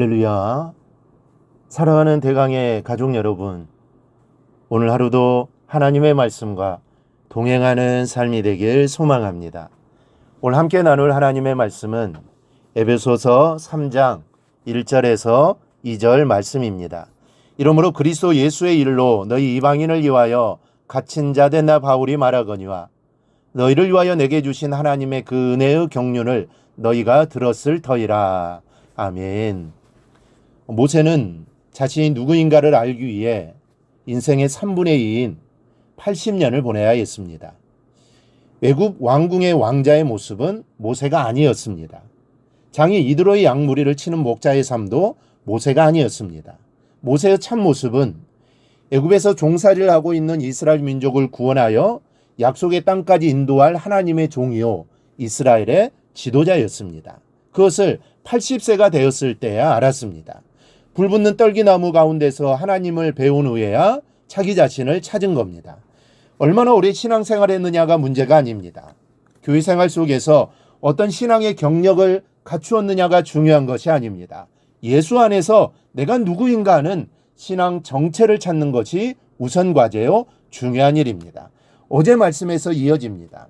할렐루야. 사랑하는 대강의 가족 여러분, 오늘 하루도 하나님의 말씀과 동행하는 삶이 되길 소망합니다. 오늘 함께 나눌 하나님의 말씀은 에베소서 3장 1절에서 2절 말씀입니다. 이러므로 그리스도 예수의 일로 너희 이방인을 위하여 갇힌 자 된 나 바울이 말하거니와 너희를 위하여 내게 주신 하나님의 그 은혜의 경륜을 너희가 들었을 터이라. 아멘. 모세는 자신이 누구인가를 알기 위해 인생의 3분의 2인 80년을 보내야 했습니다. 외국 왕궁의 왕자의 모습은 모세가 아니었습니다. 장이 이드로의 양무리를 치는 목자의 삶도 모세가 아니었습니다. 모세의 참 모습은 애굽에서 종살이를 하고 있는 이스라엘 민족을 구원하여 약속의 땅까지 인도할 하나님의 종이요 이스라엘의 지도자였습니다. 그것을 80세가 되었을 때야 알았습니다. 불붙는 떨기나무 가운데서 하나님을 배운 후에야 자기 자신을 찾은 겁니다. 얼마나 오래 신앙생활을 했느냐가 문제가 아닙니다. 교회 생활 속에서 어떤 신앙의 경력을 갖추었느냐가 중요한 것이 아닙니다. 예수 안에서 내가 누구인가 하는 신앙 정체를 찾는 것이 우선 과제요 중요한 일입니다. 어제 말씀에서 이어집니다.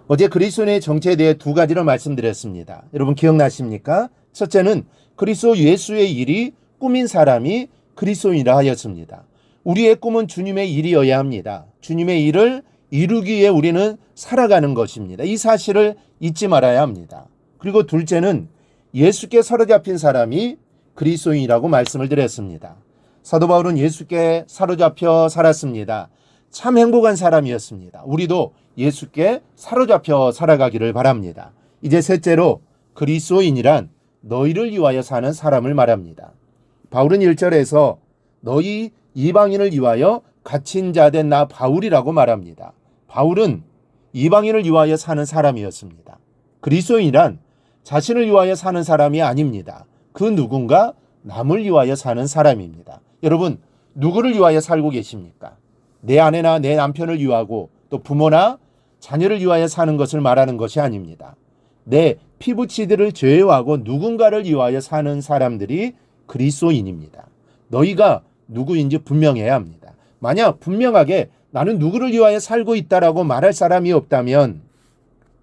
어제 그리스도인의 정체에 대해 두 가지를 말씀드렸습니다. 여러분 기억나십니까? 첫째는 그리스도 예수의 일이 꿈인 사람이 그리스도인이라 하였습니다. 우리의 꿈은 주님의 일이어야 합니다. 주님의 일을 이루기 위해 우리는 살아가는 것입니다. 이 사실을 잊지 말아야 합니다. 그리고 둘째는 예수께 사로잡힌 사람이 그리스도인이라고 말씀을 드렸습니다. 사도 바울은 예수께 사로잡혀 살았습니다. 참 행복한 사람이었습니다. 우리도 예수께 사로잡혀 살아가기를 바랍니다. 이제 셋째로 그리스도인이란 너희를 위하여 사는 사람을 말합니다. 바울은 1절에서 너희 이방인을 위하여 갇힌 자 된 나 바울이라고 말합니다. 바울은 이방인을 위하여 사는 사람이었습니다. 그리스도인이란 자신을 위하여 사는 사람이 아닙니다. 그 누군가 남을 위하여 사는 사람입니다. 여러분 누구를 위하여 살고 계십니까? 내 아내나 내 남편을 위하고 또 부모나 자녀를 위하여 사는 것을 말하는 것이 아닙니다. 내 피부치들을 제외하고 누군가를 위하여 사는 사람들이 그리스도인입니다. 너희가 누구인지 분명해야 합니다. 만약 분명하게 나는 누구를 위하여 살고 있다라고 말할 사람이 없다면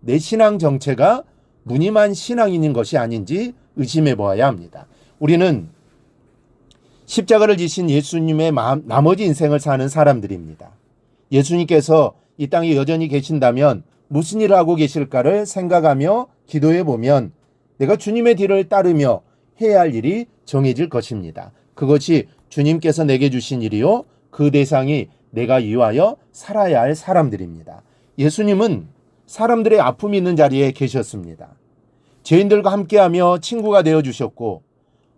내 신앙 정체가 무늬만 신앙인인 것이 아닌지 의심해 보아야 합니다. 우리는 십자가를 지신 예수님의 나머지 인생을 사는 사람들입니다. 예수님께서 이 땅에 여전히 계신다면 무슨 일을 하고 계실까를 생각하며 기도해 보면 내가 주님의 뒤를 따르며 해야 할 일이 정해질 것입니다. 그것이 주님께서 내게 주신 일이요 그 대상이 내가 위하여 살아야 할 사람들입니다. 예수님은 사람들의 아픔이 있는 자리에 계셨습니다. 죄인들과 함께하며 친구가 되어주셨고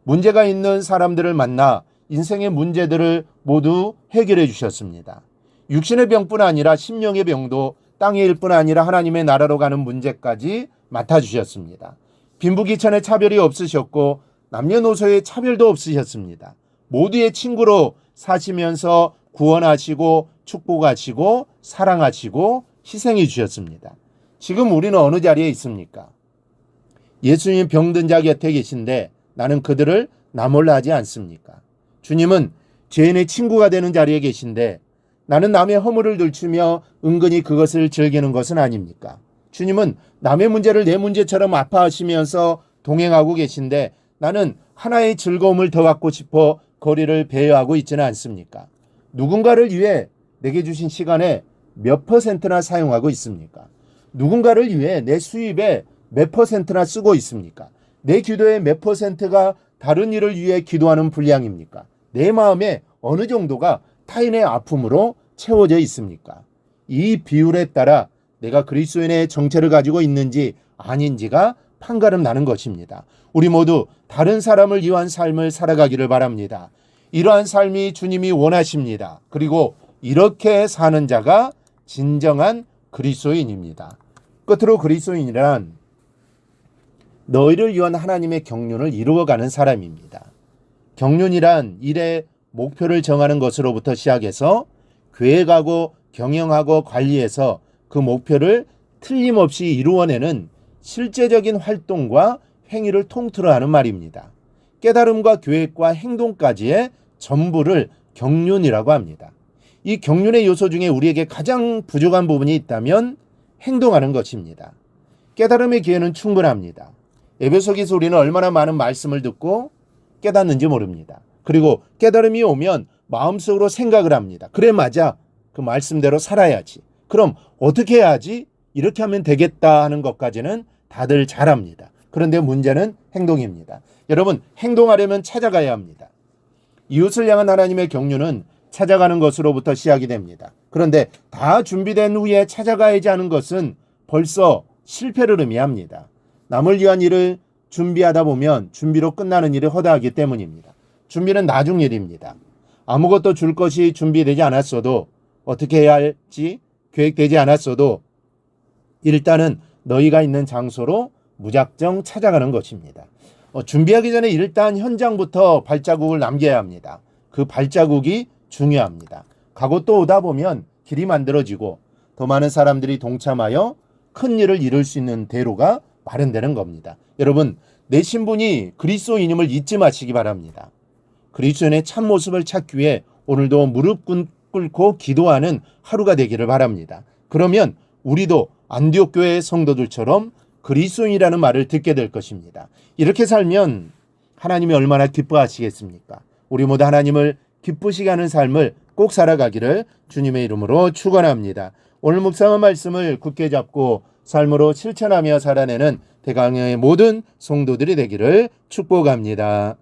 문제가 있는 사람들을 만나 인생의 문제들을 모두 해결해 주셨습니다. 육신의 병뿐 아니라 심령의 병도 땅의 일뿐 아니라 하나님의 나라로 가는 문제까지 맡아주셨습니다. 빈부귀천의 차별이 없으셨고 남녀노소의 차별도 없으셨습니다. 모두의 친구로 사시면서 구원하시고 축복하시고 사랑하시고 희생해 주셨습니다. 지금 우리는 어느 자리에 있습니까? 예수님 병든 자 곁에 계신데 나는 그들을 나몰라 하지 않습니까? 주님은 죄인의 친구가 되는 자리에 계신데 나는 남의 허물을 들추며 은근히 그것을 즐기는 것은 아닙니까? 주님은 남의 문제를 내 문제처럼 아파하시면서 동행하고 계신데 나는 하나의 즐거움을 더 갖고 싶어 거리를 배회하고 있지는 않습니까? 누군가를 위해 내게 주신 시간에 몇 %나 사용하고 있습니까? 누군가를 위해 내 수입에 몇 %나 쓰고 있습니까? 내 기도의 몇 %가 다른 일을 위해 기도하는 분량입니까? 내 마음에 어느 정도가 타인의 아픔으로 채워져 있습니까? 이 비율에 따라 내가 그리스도인의 정체를 가지고 있는지 아닌지가 판가름 나는 것입니다. 우리 모두 다른 사람을 위한 삶을 살아가기를 바랍니다. 이러한 삶이 주님이 원하십니다. 그리고 이렇게 사는 자가 진정한 그리스도인입니다. 끝으로 그리스도인이란 너희를 위한 하나님의 경륜을 이루어가는 사람입니다. 경륜이란 일의 목표를 정하는 것으로부터 시작해서 계획하고 경영하고 관리해서 그 목표를 틀림없이 이루어내는 실제적인 활동과 행위를 통틀어 하는 말입니다. 깨달음과 계획과 행동까지의 전부를 경륜이라고 합니다. 이 경륜의 요소 중에 우리에게 가장 부족한 부분이 있다면 행동하는 것입니다. 깨달음의 기회는 충분합니다. 에베소서에서 우리는 얼마나 많은 말씀을 듣고 깨닫는지 모릅니다. 그리고 깨달음이 오면 마음속으로 생각을 합니다. 그래, 맞아. 그 말씀대로 살아야지. 그럼 어떻게 해야지? 이렇게 하면 되겠다 하는 것까지는 다들 잘합니다. 그런데 문제는 행동입니다. 여러분, 행동하려면 찾아가야 합니다. 이웃을 향한 하나님의 경륜은 찾아가는 것으로부터 시작이 됩니다. 그런데 다 준비된 후에 찾아가야지 하는 것은 벌써 실패를 의미합니다. 남을 위한 일을 준비하다 보면 준비로 끝나는 일이 허다하기 때문입니다. 준비는 나중 일입니다. 아무것도 줄 것이 준비되지 않았어도, 어떻게 해야 할지 계획되지 않았어도 일단은 너희가 있는 장소로 무작정 찾아가는 것입니다. 준비하기 전에 일단 현장부터 발자국을 남겨야 합니다. 그 발자국이 중요합니다. 가고 또 오다 보면 길이 만들어지고 더 많은 사람들이 동참하여 큰 일을 이룰 수 있는 대로가 마련되는 겁니다. 여러분, 내 신분이 그리스도인임을 잊지 마시기 바랍니다. 그리스도인의 참모습을 찾기 위해 오늘도 무릎 꿇고 기도하는 하루가 되기를 바랍니다. 그러면 우리도 안디옥 교회의 성도들처럼 그리스도인이라는 말을 듣게 될 것입니다. 이렇게 살면 하나님이 얼마나 기뻐하시겠습니까? 우리 모두 하나님을 기쁘시게 하는 삶을 꼭 살아가기를 주님의 이름으로 축원합니다. 오늘 묵상한 말씀을 굳게 잡고 삶으로 실천하며 살아내는 대강의 모든 성도들이 되기를 축복합니다.